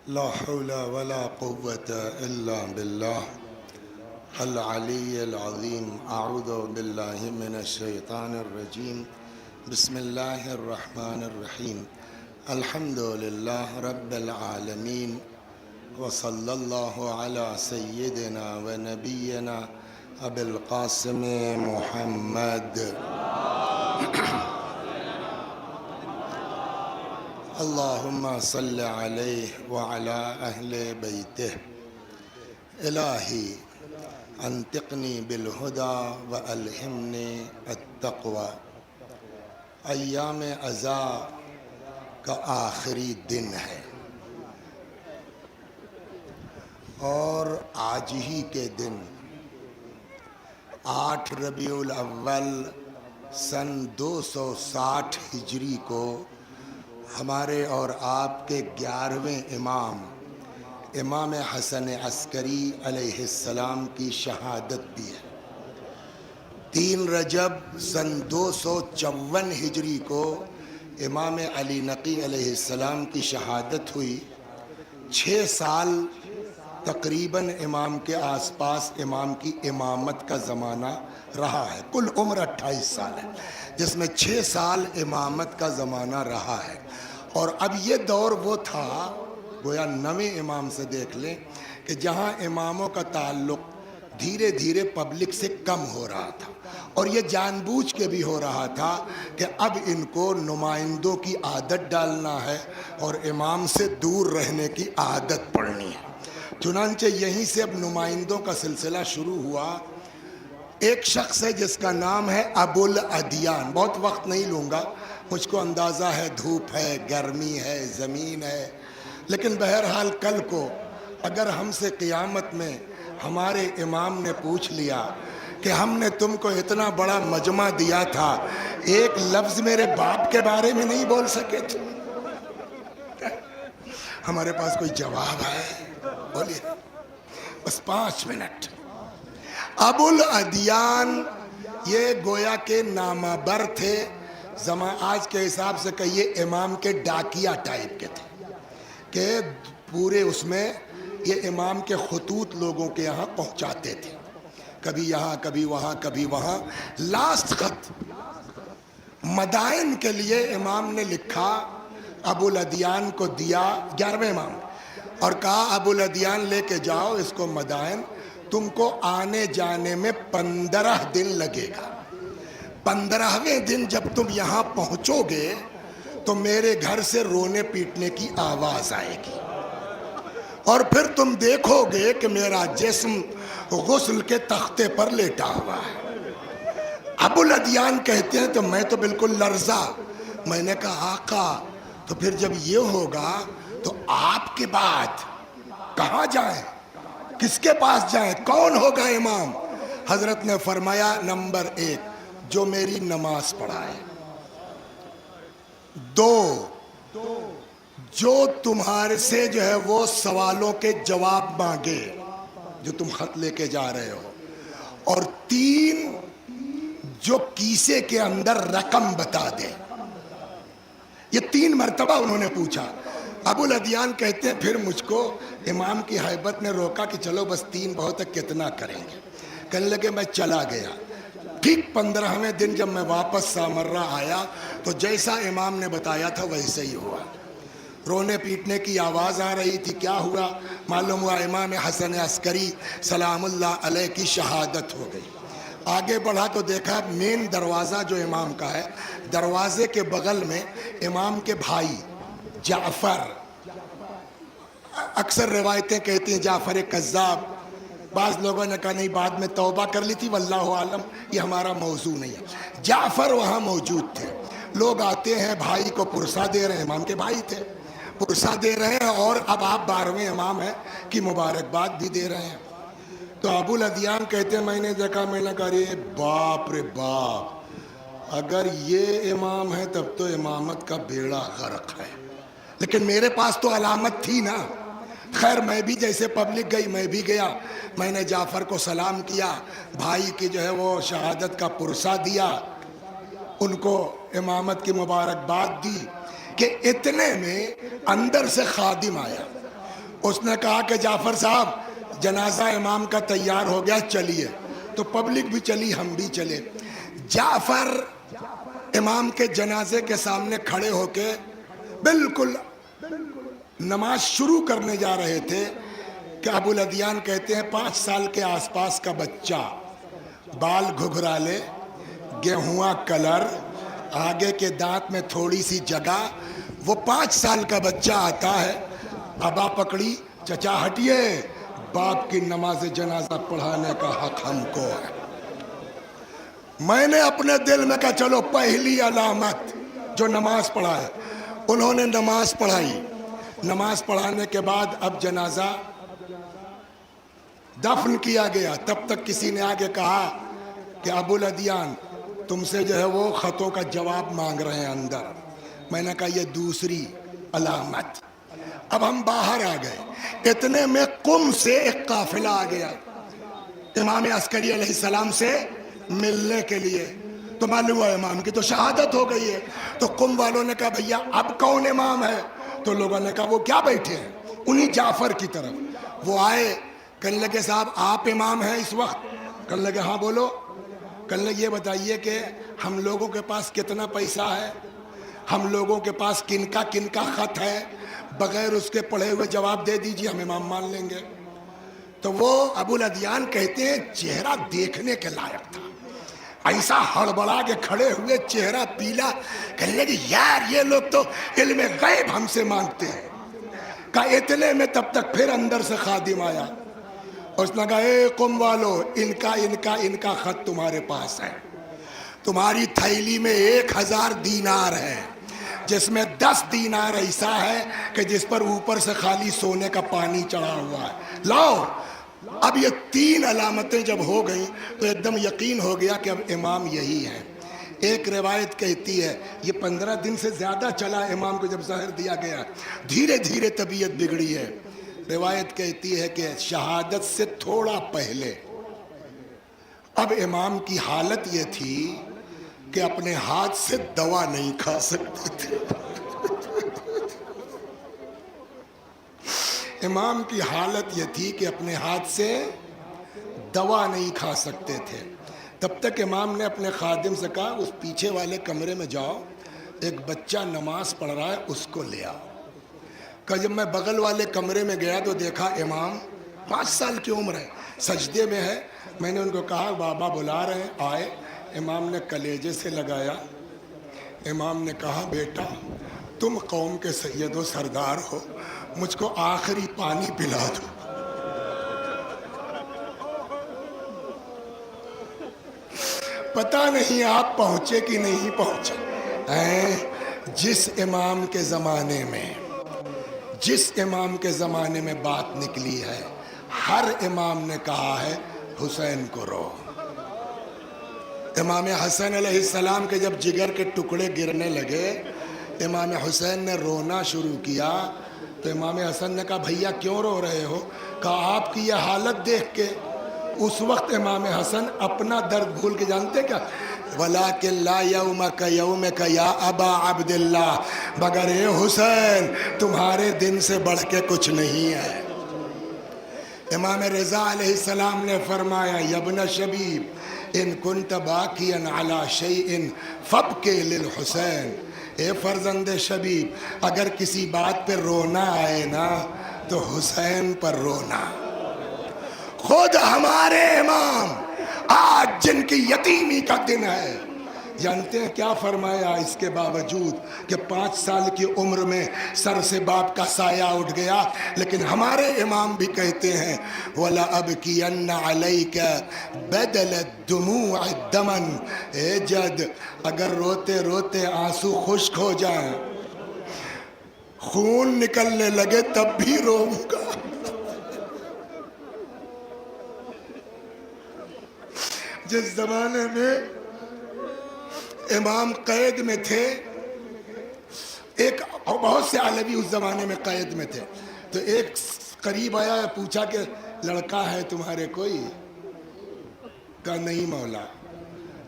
لا حول ولا قوة إلا بالله العلي العظيم. أعوذ بالله من الشيطان الرجيم. بسم الله الرحمن الرحيم. الحمد لله رب العالمين، وصلى الله على سيدنا ونبينا أبي القاسم محمد. اللهم صل عليه وعلى أهل بيته. إلهي انطقني بالهدى وألهمني التقوى. ایام عزا کا آخری دن ہے اور آج ہی کے دن 8 ربیع الاول سن 260 ہجری کو ہمارے اور آپ کے 11ویں امام حسن عسکری علیہ السلام کی شہادت بھی ہے۔ 3 رجب سن 254 ہجری کو امام علی نقی علیہ السلام کی شہادت ہوئی۔ 6 سال تقریباً امام کے آس پاس امام کی امامت کا زمانہ رہا ہے۔ کل عمر 28 سال ہے، جس میں 6 سال امامت کا زمانہ رہا ہے۔ اور اب یہ دور وہ تھا، گویا نویں امام سے دیکھ لیں، کہ جہاں اماموں کا تعلق دھیرے دھیرے پبلک سے کم ہو رہا تھا، اور یہ جان بوجھ کے بھی ہو رہا تھا کہ اب ان کو نمائندوں کی عادت ڈالنا ہے اور امام سے دور رہنے کی عادت پڑنی ہے۔ چنانچہ یہیں سے اب نمائندوں کا سلسلہ شروع ہوا۔ ایک شخص ہے جس کا نام ہے ابوالادیان۔ بہت وقت نہیں لوں گا، مجھ کو اندازہ ہے دھوپ ہے، گرمی ہے، زمین ہے، لیکن بہرحال کل کو اگر ہم سے قیامت میں ہمارے امام نے پوچھ لیا کہ ہم نے تم کو اتنا بڑا مجمع دیا تھا، ایک لفظ میرے باپ کے بارے میں نہیں بول سکے تھے، ہمارے پاس کوئی جواب ہے؟ بولیے، بس 5 منٹ۔ ابوالادیان یہ گویا کے نامور تھے، آج کے حساب سے کہیے امام کے ڈاکیا ٹائپ کے تھے، کہ پورے اس میں یہ امام کے خطوط لوگوں کے یہاں پہنچاتے تھے، کبھی یہاں کبھی وہاں کبھی وہاں۔ لاسٹ خط مدائن کے لیے امام نے لکھا، ابوالادیان کو دیا، 11ویں امام، اور کہا ابوالادیان لے کے جاؤ اس کو مدائن، تم کو آنے جانے میں 15 دن لگے گا۔ 15ویں دن جب تم یہاں پہنچو گے تو میرے گھر سے رونے پیٹنے کی آواز آئے گی، اور پھر تم دیکھو گے کہ میرا جسم غسل کے تختے پر لیٹا ہوا ہے۔ ابوالادیان کہتے ہیں تو میں تو بالکل لرزا، میں نے کہا آقا تو پھر جب یہ ہوگا تو آپ کے بعد کہاں جائیں، کس کے پاس جائیں، کون ہوگا امام؟ حضرت نے فرمایا، نمبر 1 جو میری نماز پڑھائے، 2 جو تمہارے سے جو ہے وہ سوالوں کے جواب مانگے جو تم خط لے کے جا رہے ہو، اور 3 جو کیسے کے اندر رقم بتا دے۔ یہ 3 مرتبہ انہوں نے پوچھا۔ ابوالادیان کہتے ہیں پھر مجھ کو امام کی ہیبت نے روکا کہ چلو بس 3 بہت ہے، کتنا کریں گے؟ کہنے لگے میں چلا گیا۔ ٹھیک 15ویں دن جب میں واپس سامرہ آیا تو جیسا امام نے بتایا تھا ویسے ہی ہوا، رونے پیٹنے کی آواز آ رہی تھی۔ کیا ہوا؟ معلوم ہوا امام حسن عسکری سلام اللہ علیہ کی شہادت ہو گئی۔ آگے بڑھا تو دیکھا مین دروازہ جو امام کا ہے، دروازے کے بغل میں امام کے بھائی جعفر، اکثر روایتیں کہتی ہیں جعفر کذاب، بعض لوگوں نے کہا نہیں بعد میں توبہ کر لی تھی، واللہ عالم، یہ ہمارا موضوع نہیں ہے۔ جعفر وہاں موجود تھے، لوگ آتے ہیں بھائی کو پرسہ دے رہے ہیں، امام کے بھائی تھے، پرسہ دے رہے ہیں، اور اب آپ 12ویں امام ہیں کی مبارکباد بھی دے رہے ہیں۔ تو ابوالادیان کہتے ہیں میں نے دیکھا، میں نے کہا رے باپ رے باپ، اگر یہ امام ہے تب تو امامت کا بیڑا غرق ہے، لیکن میرے پاس تو علامت تھی نا۔ خیر میں بھی جیسے پبلک گئی میں بھی گیا، میں نے جعفر کو سلام کیا، بھائی کی جو ہے وہ شہادت کا پرسہ دیا، ان کو امامت کی مبارکباد دی، کہ اتنے میں اندر سے خادم آیا۔ اس نے کہا کہ جعفر صاحب جنازہ امام کا تیار ہو گیا، چلیے۔ تو پبلک بھی چلی، ہم بھی چلے۔ جعفر امام کے جنازے کے سامنے کھڑے ہو کے بالکل نماز شروع کرنے جا رہے تھے کہ ابو الادیان کہتے ہیں 5 سال کے آس پاس کا بچہ، بال گھگرالے، گیہواں کلر، آگے کے دانت میں تھوڑی سی جگہ، وہ 5 سال کا بچہ آتا ہے، ابا پکڑی، چچا ہٹیے، باپ کی نماز جنازہ پڑھانے کا حق ہم کو ہے۔ میں نے اپنے دل میں کہا چلو پہلی علامت جو نماز پڑھائے، انہوں نے نماز پڑھائی۔ نماز پڑھانے کے بعد اب جنازہ دفن کیا گیا، تب تک کسی نے آگے کہا کہ ابو الادیان تم سے جو ہے وہ خطوں کا جواب مانگ رہے ہیں اندر۔ میں نے کہا یہ دوسری علامت۔ اب ہم باہر آ گئے، اتنے میں قم سے ایک قافلہ آ گیا امام عسکری علیہ السلام سے ملنے کے لیے۔ تو معلوم ہوا امام کی تو شہادت ہو گئی ہے۔ تو قم والوں نے کہا بھیا اب کون امام ہے؟ تو لوگوں نے کہا وہ کیا بیٹھے ہیں، انہی جعفر کی طرف۔ وہ آئے، کہنے لگے صاحب آپ امام ہیں اس وقت؟ کہنے لگے ہاں بولو۔ کہنے لگے یہ بتائیے کہ ہم لوگوں کے پاس کتنا پیسہ ہے، ہم لوگوں کے پاس کن کا خط ہے، بغیر اس کے پڑھے ہوئے جواب دے دیجیے، ہم امام مان لیں گے۔ تو وہ ابو الادیان کہتے ہیں چہرہ دیکھنے کے لائق تھا، ایسا ہڑبڑا کے کھڑے ہوئے، چہرہ پیلا۔ کہنے لگے یار یہ لوگ تو علم غیب ہم سے مانگتے ہیں۔ کہا اتنے میں تب تک پھر اندر سے خادم آیا، اس نے کہا اے قم والو، ان کا خط تمہارے پاس ہے، تمہاری تھیلی میں 1000 دینار ہے، جس میں 10 دینار ایسا ہے کہ جس پر اوپر سے خالی سونے کا پانی چڑھا ہوا ہے، لاؤ۔ اب یہ 3 علامتیں جب ہو گئیں تو ایک دم یقین ہو گیا کہ اب امام یہی ہے۔ ایک روایت کہتی ہے یہ 15 دن سے زیادہ چلا امام کو جب زہر دیا گیا، دھیرے دھیرے طبیعت بگڑی ہے۔ روایت کہتی ہے کہ شہادت سے تھوڑا پہلے اب امام کی حالت یہ تھی کہ اپنے ہاتھ سے دوا نہیں کھا سکتے تھے۔ امام کی حالت یہ تھی کہ اپنے ہاتھ سے دوا نہیں کھا سکتے تھے۔ تب تک امام نے اپنے خادم سے کہا اس پیچھے والے کمرے میں جاؤ، ایک بچہ نماز پڑھ رہا ہے، اس کو لے آؤ۔ کہ جب میں بغل والے کمرے میں گیا تو دیکھا امام 5 سال کی عمر ہے، سجدے میں ہے۔ میں نے ان کو کہا بابا بلا رہے ہیں، آئے۔ امام نے کلیجے سے لگایا، امام نے کہا بیٹا تم قوم کے سید و سردار ہو، مجھ کو آخری پانی پلا دو۔ پتہ نہیں آپ پہنچے کہ نہیں پہنچے۔ جس امام کے زمانے میں بات نکلی ہے، ہر امام نے کہا ہے حسین کو رو۔ امام حسن علیہ السلام کے جب جگر کے ٹکڑے گرنے لگے، امام حسین نے رونا شروع کیا تو امام حسن نے کہا بھیا کیوں رو رہے ہو؟ کہا آپ کی یہ حالت دیکھ کے۔ اس وقت امام حسن اپنا درد بھول کے جانتے کیا؟ وَلَكِنْ لَا يَوْمَكَ يَوْمِكَ يَا أَبَا عَبْدِ اللَّهِ، مگر اے حسین تمہارے دن سے بڑھ کے کچھ نہیں ہے۔ امام رضا علیہ السلام نے فرمایا یا ابن شبیب ان کنت باکیا علی شیء فابکی للحسین، اے فرزند شبیب اگر کسی بات پہ رونا آئے نا تو حسین پر رونا۔ خود ہمارے امام آج جن کی یتیمی کا دن ہے، جانتے ہیں کیا فرمایا؟ اس کے باوجود کہ 5 سال کی عمر میں سر سے باپ کا سایہ اٹھ گیا، لیکن ہمارے امام بھی کہتے ہیں وَلَأَبْكِيَنَّ عَلَيْكَ بَدَلَ الدُّمُوعِ دَمًا، اے جد اگر روتے روتے آنسو خشک ہو جائیں، خون نکلنے لگے تب بھی روؤں گا۔ جس زمانے میں امام قید میں تھے، ایک بہت سے علوی اس زمانے میں قید میں تھے، تو ایک قریب آیا پوچھا کہ لڑکا ہے تمہارے کوئی؟ کہا نہیں مولا۔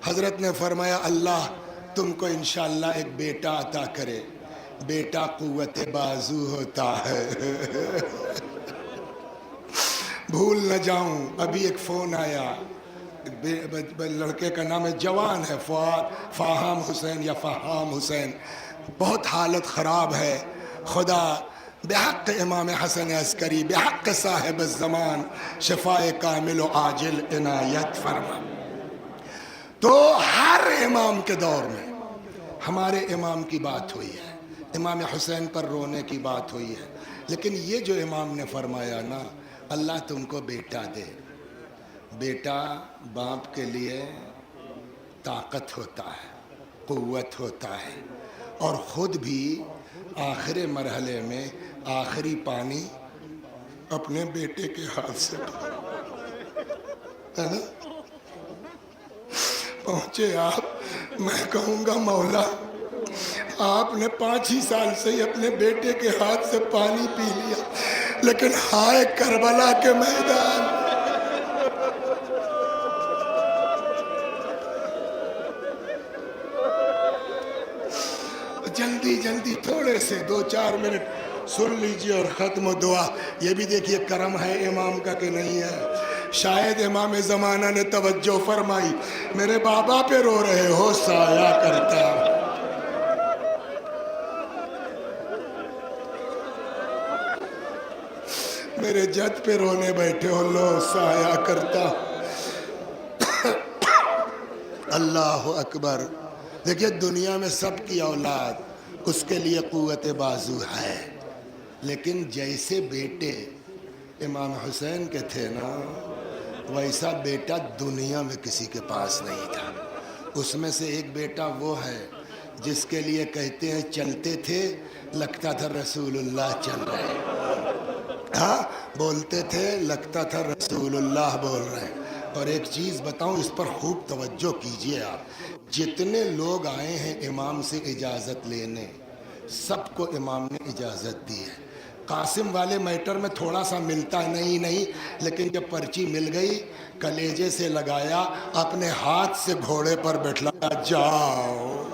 حضرت نے فرمایا اللہ تم کو انشاءاللہ ایک بیٹا عطا کرے، بیٹا قوت بازو ہوتا ہے۔ بھول نہ جاؤں. ابھی ایک فون آیا, لڑکے کا نام ہے, جوان ہے, فاہم حسین یا فہام حسین. بہت حالت خراب ہے. خدا بحق امام حسن عسکری, بحق صاحب الزمان, شفائے کامل و عاجل عنایت فرما. تو ہر امام کے دور میں ہمارے امام کی بات ہوئی ہے, امام حسین پر رونے کی بات ہوئی ہے, لیکن یہ جو امام نے فرمایا نا, اللہ تم کو بیٹا دے. بیٹا باپ کے لیے طاقت ہوتا ہے, قوت ہوتا ہے, اور خود بھی آخری مرحلے میں آخری پانی اپنے بیٹے کے ہاتھ سے پہنچے آپ. میں کہوں گا مولا آپ نے 5 ہی سال سے ہی اپنے بیٹے کے ہاتھ سے پانی پی لیا, لیکن ہائے کربلا کے میدان, جلدی جلدی تھوڑے سے 2-4 منٹ سن لیجئے اور ختم دعا. یہ بھی دیکھیے کرم ہے امام کا کہ نہیں ہے. شاید امام زمانہ نے توجہ فرمائی, میرے بابا پہ رو رہے ہو, سایہ کرتا. میرے جد پہ رونے بیٹھے ہو, لو سایہ کرتا. اللہ اکبر. دیکھیے دنیا میں سب کی اولاد اس کے لیے قوت بازو ہے, لیکن جیسے بیٹے امام حسین کے تھے نا, ویسا بیٹا دنیا میں کسی کے پاس نہیں تھا. اس میں سے ایک بیٹا وہ ہے جس کے لیے کہتے ہیں چلتے تھے لگتا تھا رسول اللہ چل رہے, ہاں بولتے تھے لگتا تھا رسول اللہ بول رہے ہیں. اور ایک چیز بتاؤں, اس پر خوب توجہ کیجئے آپ. جتنے لوگ آئے ہیں امام سے اجازت لینے, سب کو امام نے اجازت دی ہے. قاسم والے میٹر میں تھوڑا سا ملتا نہیں, لیکن جب پرچی مل گئی کلیجے سے لگایا, اپنے ہاتھ سے گھوڑے پر بیٹھلایا, جاؤ.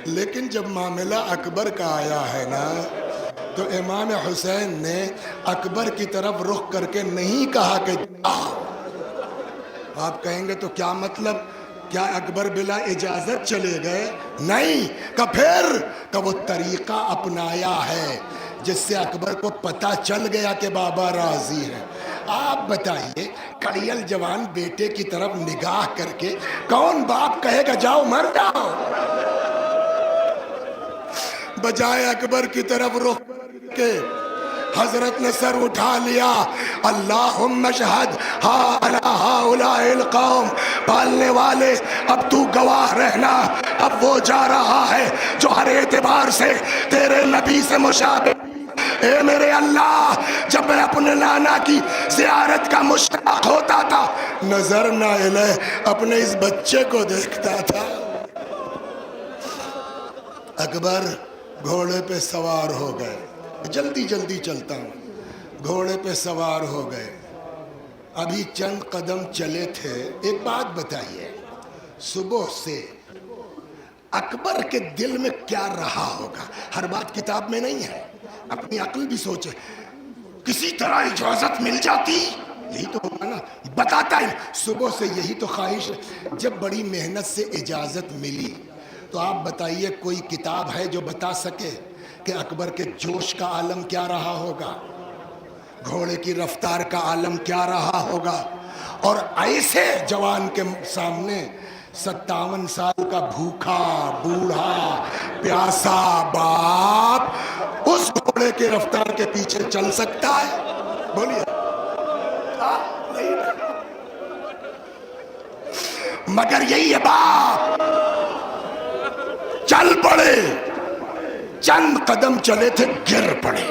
لیکن جب معاملہ اکبر کا آیا ہے نا, تو امام حسین نے اکبر کی طرف رخ کر کے نہیں کہا کہ جاؤ. آپ کہیں گے تو کیا مطلب, کیا اکبر بلا اجازت چلے گئے؟ نہیں, کہ پھر کہ وہ طریقہ اپنایا ہے جس سے اکبر کو پتہ چل گیا کہ بابا راضی ہے. آپ بتائیے, کڑیل جوان بیٹے کی طرف نگاہ کر کے کون باپ کہے گا جاؤ مر جاؤ؟ بجائے اکبر کی طرف رخ کے حضرت نے سر اٹھا لیا, اللہم اشہد ہؤلاء القوم, پالنے والے اب تو گواہ رہنا, اب وہ جا رہا ہے جو ہر اعتبار سے تیرے نبی سے مشابہ. اے میرے اللہ, جب میں اپنے نانا کی زیارت کا مشتاق ہوتا تھا, نظر نہ الہ اپنے اس بچے کو دیکھتا تھا. اکبر گھوڑے پہ سوار ہو گئے, جلدی جلدی چلتا ہوں, گھوڑے پہ سوار ہو گئے. ابھی چند قدم چلے تھے. ایک بات بتائیے, صبح سے اکبر کے دل میں کیا رہا ہوگا؟ ہر بات کتاب میں نہیں ہے, اپنی عقل بھی سوچے. کسی طرح اجازت مل جاتی, یہی تو ہوگا نا, بتاتا ہی صبح سے یہی تو خواہش ہے. جب بڑی محنت سے اجازت ملی, تو آپ بتائیے کوئی کتاب ہے جو بتا سکے کہ اکبر کے جوش کا عالم کیا رہا ہوگا, گھوڑے کی رفتار کا عالم کیا رہا ہوگا؟ اور ایسے جوان کے سامنے 57 سال کا بھوکا بوڑھا پیاسا باپ اس گھوڑے کے رفتار کے پیچھے چل سکتا ہے؟ بولیے. مگر یہی ہے باپ, چل پڑے, چند قدم چلے تھے گر پڑے.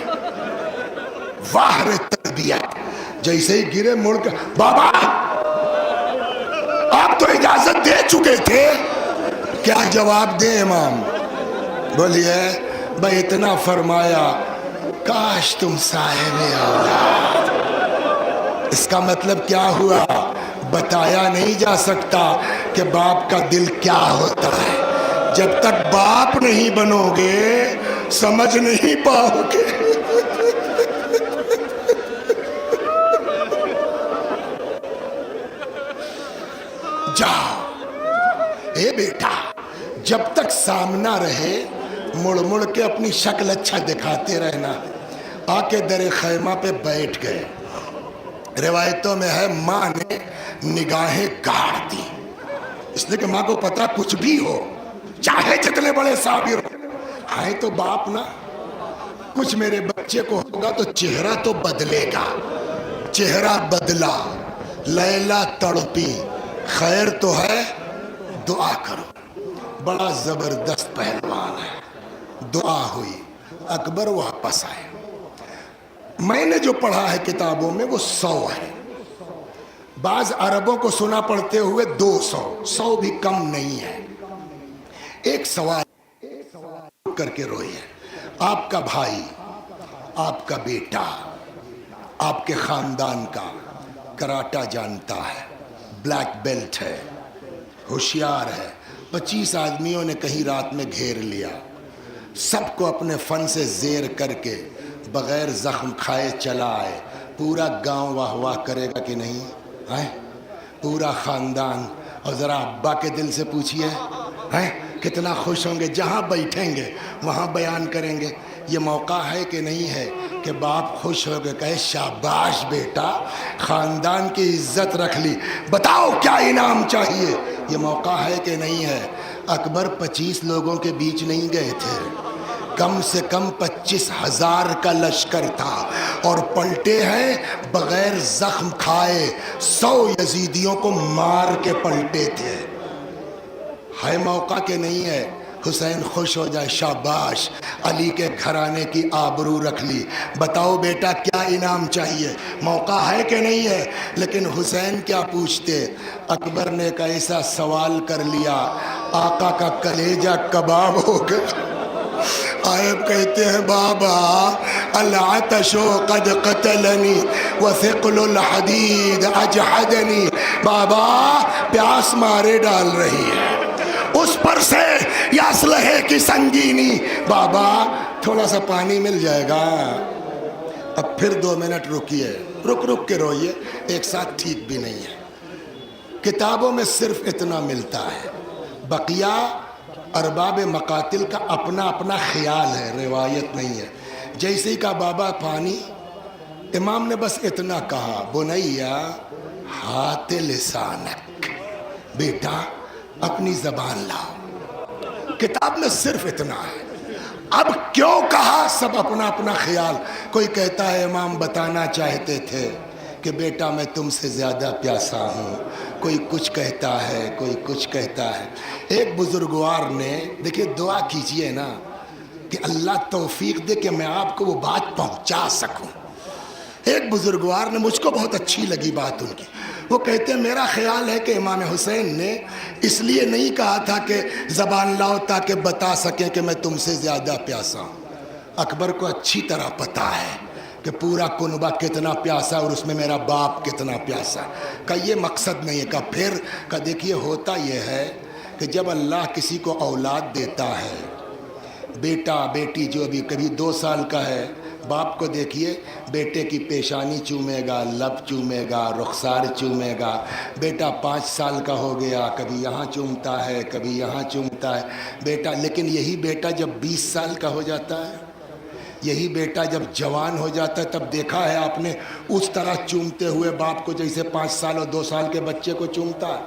واہ رے تربیت, جیسے ہی گرے مڑ کر, بابا آپ تو اجازت دے چکے تھے. کیا جواب دیں امام؟ بولیے بھائی اتنا فرمایا, کاش تم صاحب اولاد. اس کا مطلب کیا ہوا؟ بتایا نہیں جا سکتا کہ باپ کا دل کیا ہوتا ہے. جب تک باپ نہیں بنو گے سمجھ نہیں پاؤ گے. جب تک سامنا رہے مڑ مڑ کے اپنی شکل اچھا دکھاتے رہنا. آ کے در خیمہ پہ بیٹھ گئے. روایتوں میں ہے ماں نے نگاہیں گاڑ دی، اس لیے کہ ماں کو پتا کچھ بھی ہو، چاہے جتنے بڑے صابر ہو، ہے تو باپ نا، کچھ میرے بچے کو ہوگا تو چہرہ تو بدلے گا. چہرہ بدلا، لیلا تڑپی، خیر تو ہے دعا کرو. بڑا زبردست پہلوان ہے. دعا ہوئی، اکبر واپس آئے. میں نے جو پڑھا ہے کتابوں میں وہ 100 ہے. بعض عربوں کو سنا پڑھتے ہوئے 200، 100 بھی کم نہیں ہے. ایک سوال کر کے روئے. آپ کا بھائی، آپ کا بیٹا، آپ کے خاندان کا کراٹا جانتا ہے، بلیک بیلٹ ہے، ہوشیار ہے. 25 آدمیوں نے کہیں رات میں گھیر لیا، سب کو اپنے فن سے زیر کر کے بغیر زخم کھائے چلا آئے. پورا گاؤں واہ واہ کرے گا کہ نہیں؟ پورا خاندان. اور ذرا ابا کے دل سے پوچھئے کتنا خوش ہوں گے. جہاں بیٹھیں گے وہاں بیان کریں گے. یہ موقع ہے کہ نہیں ہے کہ باپ خوش ہو کے کہے شاباش بیٹا، خاندان کی عزت رکھ لی، بتاؤ کیا انعام چاہیے. یہ موقع ہے کہ نہیں ہے؟ اکبر 25 لوگوں کے بیچ نہیں گئے تھے، کم سے کم 25,000 کا لشکر تھا، اور پلٹے ہیں بغیر زخم کھائے. 100 یزیدیوں کو مار کے پلٹے تھے. ہے موقع کہ نہیں ہے؟ حسین خوش ہو جائے، شاباش علی کے گھرانے کی آبرو رکھ لی، بتاؤ بیٹا کیا انعام چاہیے. موقع ہے کہ نہیں ہے؟ لیکن حسین کیا پوچھتے؟ اکبر نے ایک ایسا سوال کر لیا، آقا کا کلیجہ کباب ہو گیا. آئب کہتے ہیں بابا العطش قد قتلنی وثقل الحدید اجحدنی. بابا پیاس مارے ڈال رہی ہے، اس پر سے یا اسلحے کی سنگینی. بابا تھوڑا سا پانی مل جائے گا. اب پھر 2 منٹ رکیے، رک کے روئیے، ایک ساتھ ٹھیک بھی نہیں ہے. کتابوں میں صرف اتنا ملتا ہے، بقیہ ارباب مقاتل کا اپنا اپنا خیال ہے، روایت نہیں ہے. جیسے ہی کہا بابا پانی، امام نے بس اتنا کہا بنیا ہاتھ لسانک، بیٹا اپنی زبان لاؤ. کتاب میں صرف اتنا ہے. اب کیوں کہا؟ سب اپنا اپنا خیال. کوئی کہتا ہے امام بتانا چاہتے تھے کہ بیٹا میں تم سے زیادہ پیاسا ہوں. کوئی کچھ کہتا ہے، کوئی کچھ کہتا ہے. ایک بزرگوار نے، دیکھیے دعا کیجئے نا کہ اللہ توفیق دے کہ میں آپ کو وہ بات پہنچا سکوں. ایک بزرگوار نے، مجھ کو بہت اچھی لگی بات ان کی، وہ کہتے ہیں میرا خیال ہے کہ امام حسین نے اس لیے نہیں کہا تھا کہ زبان لاؤ تاکہ بتا سکیں کہ میں تم سے زیادہ پیاسا ہوں. اکبر کو اچھی طرح پتا ہے کہ پورا کنبہ کتنا پیاسا اور اس میں میرا باپ کتنا پیاسا. کہ یہ مقصد نہیں ہے. کہ پھر کہ دیکھیے ہوتا یہ ہے کہ جب اللہ کسی کو اولاد دیتا ہے، بیٹا بیٹی جو ابھی کبھی 2 سال کا ہے، باپ کو دیکھیے بیٹے کی پیشانی چومے گا، لب چومے گا، رخسار چومے گا. بیٹا 5 سال کا ہو گیا، کبھی یہاں چومتا ہے، کبھی یہاں چومتا ہے بیٹا. لیکن یہی بیٹا جب 20 سال کا ہو جاتا ہے، یہی بیٹا جب جوان ہو جاتا ہے، تب دیکھا ہے آپ نے اس طرح چومتے ہوئے باپ کو جیسے 5 سال اور 2 سال کے بچے کو چومتا ہے؟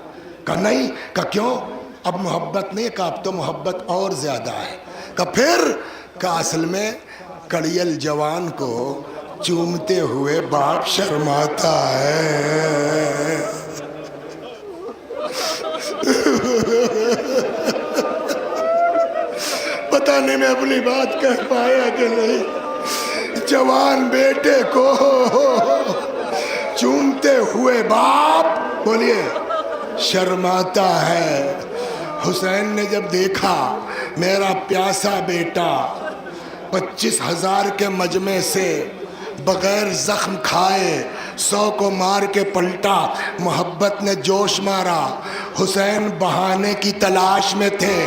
کہ نہیں. کہ کیوں؟ اب محبت نہیں، کہ اب تو محبت اور زیادہ ہے. کہ پھر کہ اصل میں کڑیل جوان کو چومتے ہوئے باپ شرماتا ہے. پتہ نہیں میں اپنی بات کہہ پایا کہ نہیں. جوان بیٹے کو چومتے ہوئے باپ بولیے شرماتا ہے. حسین نے جب دیکھا میرا پیاسا بیٹا 25,000 کے مجمع سے بغیر زخم کھائے 100 کو مار کے پلٹا، محبت نے جوش مارا. حسین بہانے کی تلاش میں تھے.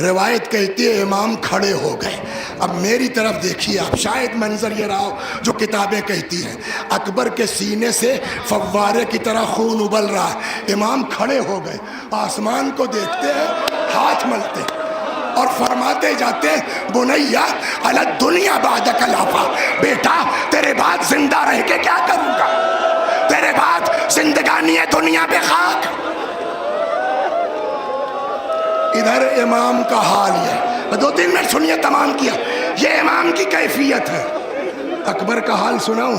روایت کہتی ہے امام کھڑے ہو گئے. اب میری طرف دیکھیے آپ، شاید منظر یہ رہا ہو جو کتابیں کہتی ہیں. اکبر کے سینے سے فوارے کی طرح خون ابل رہا ہے. امام کھڑے ہو گئے، آسمان کو دیکھتے ہیں، ہاتھ ملتے اور فرماتے جاتے ہیں بنیا علی الدنیا بعدک لافا، بیٹا تیرے بعد زندہ رہ کے کیا کروں گا، تیرے بعد زندگانی ہے دنیا پہ خاک. ادھر امام کا حال یہ، 2-3 منٹ سنیے تمام کیا. یہ امام کی کیفیت ہے. اکبر کا حال سناؤں؟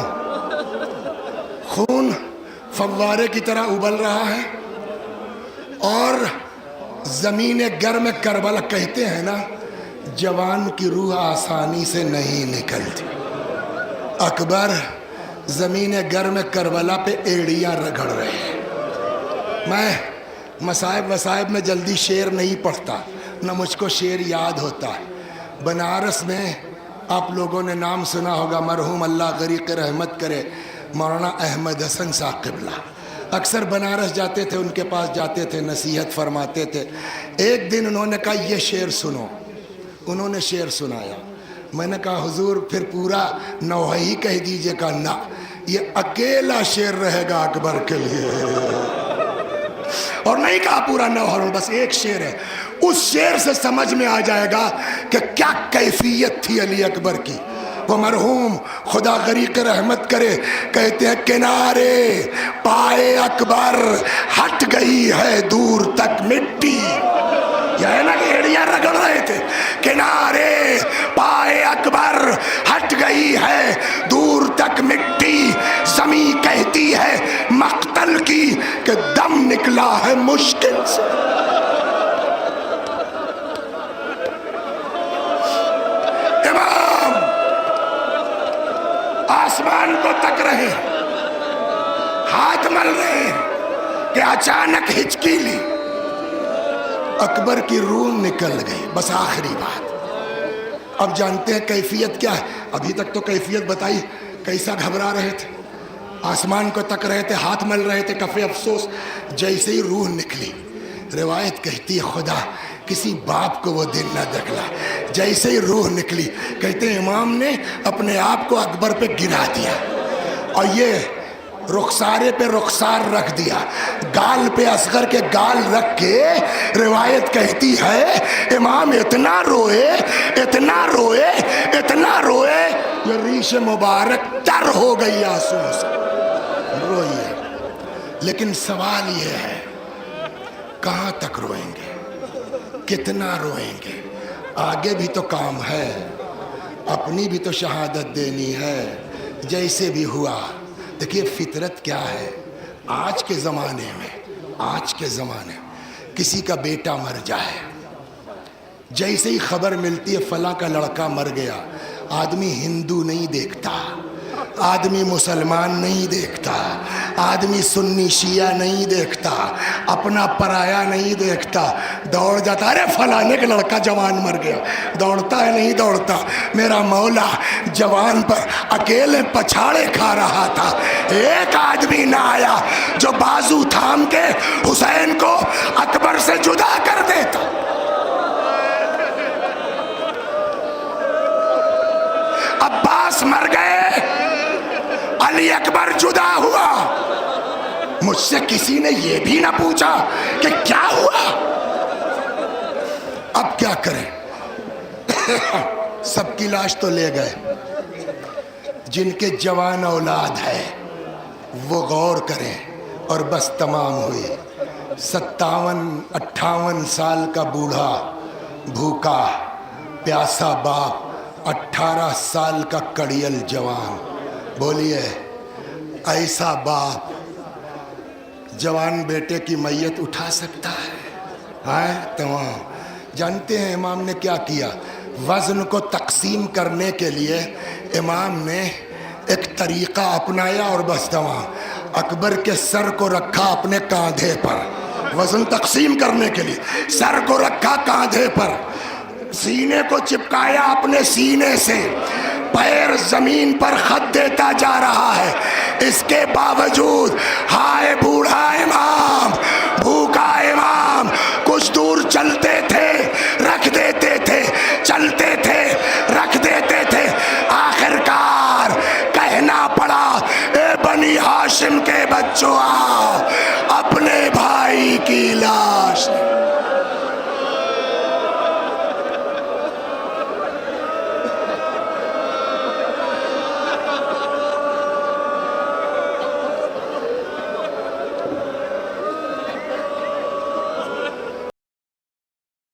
خون فوارے کی طرح ابل رہا ہے اور زمین گرم کربلا، کہتے ہیں نا جوان کی روح آسانی سے نہیں نکلتی. اکبر زمین گرم کربلا پہ ایڑیاں رگڑ رہے ہیں. میں مصائب وصائب میں جلدی شعر نہیں پڑھتا، نہ مجھ کو شعر یاد ہوتا ہے. بنارس میں آپ لوگوں نے نام سنا ہوگا، مرحوم اللہ غریق رحمت کرے مولانا احمد حسن صاحب قبلہ. اکثر بنارس جاتے تھے، ان کے پاس جاتے تھے، نصیحت فرماتے تھے. ایک دن انہوں نے کہا یہ شعر سنو. انہوں نے شعر سنایا. میں نے کہا حضور پھر پورا نوحہ ہی کہہ دیجئے. کہا نہ، یہ اکیلا شعر رہے گا اکبر کے لیے. اور نہیں کہا پورا نوحہ، بس ایک شعر ہے. اس شعر سے سمجھ میں آ جائے گا کہ کیا کیفیت تھی علی اکبر کی. وہ مرحوم خدا غریق رحمت کرے کہتے ہیں کنارے پائے اکبر ہٹ گئی ہے دور تک مٹی. یہ ہے نا کہ ایڑیاں رگڑ رہے تھے. کنارے پائے اکبر ہٹ گئی ہے دور تک مٹی، زمین کہتی ہے مقتل کی کہ دم نکلا ہے مشکل سے. امام آسمان کو تک رہے، ہاتھ مل رہے ہیں کہ اچانک ہچکی لی، اکبر کی روح نکل گئی. بس آخری بات. اب جانتے ہیں کیفیت کیا ہے. ابھی تک تو کیفیت بتائی، کیسا گھبرا رہے تھے، آسمان کو تک رہے تھے، ہاتھ مل رہے تھے، کفِ افسوس. جیسے ہی روح نکلی، روایت کہتی ہے خدا کسی باپ کو وہ دن نہ دکھلا. جیسے ہی روح نکلی کہتے ہیں امام نے اپنے آپ کو اکبر پہ گرا دیا اور یہ رخسارے پہ رخسار رکھ دیا، گال پہ اصغر کے گال رکھ کے روایت کہتی ہے امام اتنا روئے اتنا روئے اتنا روئے یہ ریش مبارک تر ہو گئی آنسو سے. روئیے، لیکن سوال یہ ہے کہاں تک روئیں گے، کتنا روئیں گے؟ آگے بھی تو کام ہے، اپنی بھی تو شہادت دینی ہے. جیسے بھی ہوا، دیکھیے فطرت کیا ہے. آج کے زمانے کسی کا بیٹا مر جائے، جیسے ہی خبر ملتی ہے فلاں کا لڑکا مر گیا، آدمی ہندو نہیں دیکھتا، آدمی مسلمان نہیں دیکھتا، آدمی سنی شیعہ نہیں دیکھتا، اپنا پرایا نہیں دیکھتا، دوڑ جاتا. ارے فلانے کا لڑکا جوان مر گیا. دوڑتا ہے نہیں دوڑتا. میرا مولا جوان پر اکیلے پچھاڑے کھا رہا تھا، ایک آدمی نہ آیا جو بازو تھام کے حسین کو اکبر سے جدا کر دیتا. عباس مر گئے، علی اکبر جدا ہوا. مجھ سے کسی نے یہ بھی نہ پوچھا کہ کیا ہوا. اب کیا کریں؟ سب کی لاش تو لے گئے. جن کے جوان اولاد ہے وہ غور کریں اور بس تمام ہوئی. 57-58 سال کا بوڑھا بھوکا پیاسا باپ، 18 سال کا کڑیل جوان. بولیے ایسا باپ جوان بیٹے کی میت اٹھا سکتا ہے؟ تمام جانتے ہیں امام نے کیا کیا. وزن کو تقسیم کرنے کے لیے امام نے ایک طریقہ اپنایا اور بس تمام. اکبر کے سر کو رکھا اپنے کاندھے پر، وزن تقسیم کرنے کے لیے سر کو رکھا کاندھے پر، سینے کو چپکایا اپنے سینے سے، پیر زمین پر خط دیتا جا رہا ہے. اس کے باوجود ہائے بوڑھا امام، بھوکا امام، کچھ دور چلتے تھے، رکھ ہاشم کے بچوں آؤ، اپنے